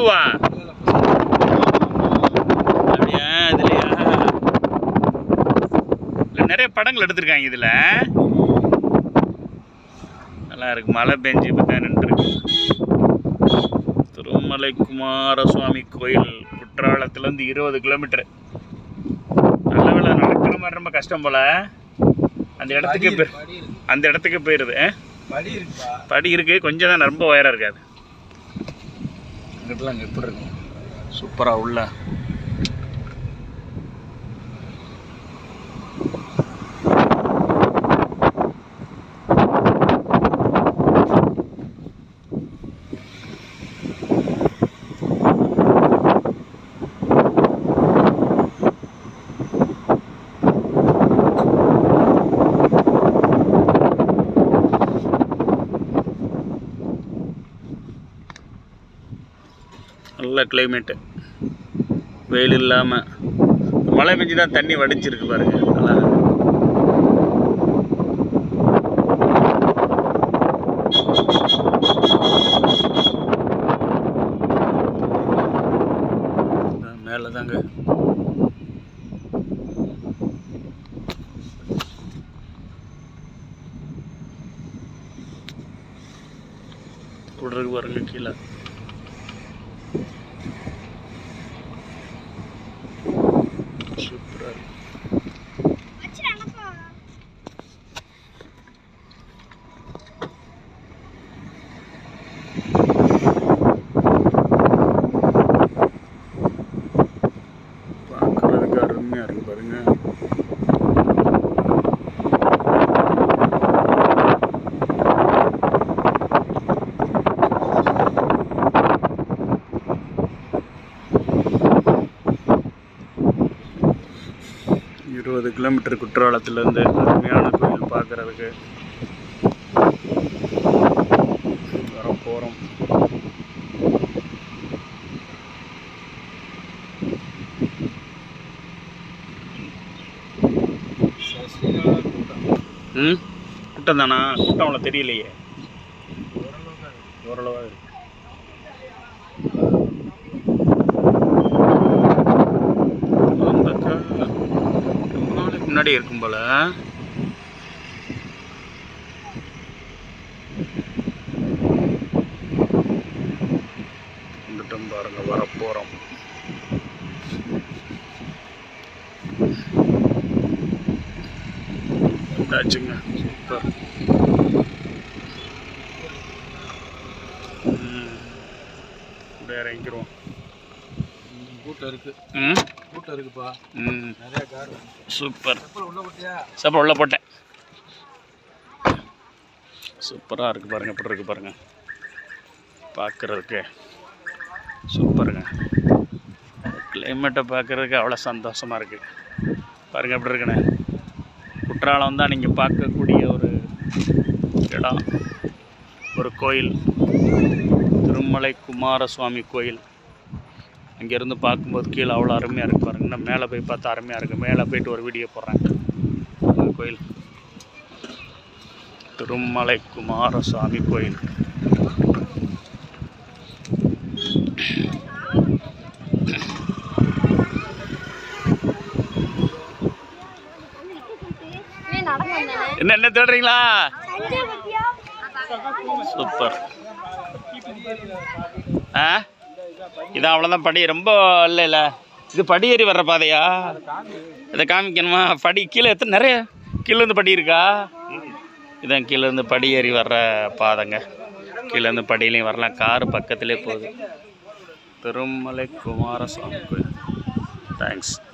2வா? அப்படியா? இதுலையா இல்லை, நிறைய படங்கள் எடுத்திருக்காங்க இதில். நல்லா இருக்கு. மழை பெஞ்சு இப்போ தான் நின்றுருக்கு. திருமலை குமாரசுவாமி கோயில் குற்றாலத்துலேருந்து 20 கிலோமீட்டர். நல்ல வேலை, நடக்கிற மாதிரி ரொம்ப கஷ்டம் போல். அந்த இடத்துக்கு போயிடுது. படி இருக்கு, கொஞ்சம் தான், ரொம்ப உயரம் இருக்காது. அங்கிட்டலாம் அங்கே எப்படி இருக்கும் சூப்பராக உள்ள. நல்ல கிளைமேட்டு, வெயில் இல்லாமல். மழை பெஞ்சு தான் தண்ணி வடிச்சிருக்கு பாருங்க. நல்லா மேலே தாங்க. தொடருக்கு பாருங்க கீழே. சூப்பராக இருக்கு. பார்க்கறதுக்கு அருமையாக இருக்கு பாருங்க. இருபது கிலோமீட்டர் குற்றாலத்திலேருந்து அருமையான கோயில் பார்க்குறதுக்கு வர போகிறோம். கூட்டம் தானா? கூட்டம் அவ்வளோ தெரியலையே, ஓரளவாக இருக்கு. முன்னாடி இருக்கும் போல. வந்துட்டும் பாருங்க, வரப்போறோம். வந்தாச்சுங்க. சூப்பர். இறங்கிக்கிறோம். கூட்டம் இருக்கு. கூட்டம் இருக்குப்பா. நிறைய கார். சூப்பர். சப்பல் உள்ள போட்டேன். சூப்பராக இருக்குது பாருங்கள். எப்படி இருக்குது பாருங்கள், பார்க்குறதுக்கு சூப்பருங்க. கிளைமேட்டை பார்க்குறதுக்கு அவ்வளோ சந்தோஷமாக இருக்குது பாருங்கள். எப்படி இருக்குண்ணே, குற்றாலம் தான் நீங்கள் பார்க்கக்கூடிய ஒரு இடம், ஒரு கோயில், திருமலை குமாரசுவாமி கோயில். அங்கேருந்து பார்க்கும்போது கீழே அவ்வளோ அருமையாக இருக்குது பாருங்க. இன்னும் மேலே போய் பார்த்தா அருமையாக இருக்குது. மேலே போய்ட்டு ஒரு வீடியோ போடுறாங்க. அந்த கோயில் திருமலை குமாரசுவாமி கோயில். என்ன தேடுறீங்களா? சூப்பர். இதான் அவ்வளோதான். படி ரொம்ப இல்லைல்ல, இது படி ஏறி வர்ற பாதையா? இதை காமிக்கணுமா? படி கீழே எத்தனை நிறைய கீழேருந்து படி இருக்கா? இதான் கீழேருந்து படி ஏறி வர்ற பாதைங்க. கீழேருந்து படியிலையும் வரலாம். காரு பக்கத்துலேயே போகுது. திருமலை குமாரசுவாமி கோயில். தேங்க்ஸ்.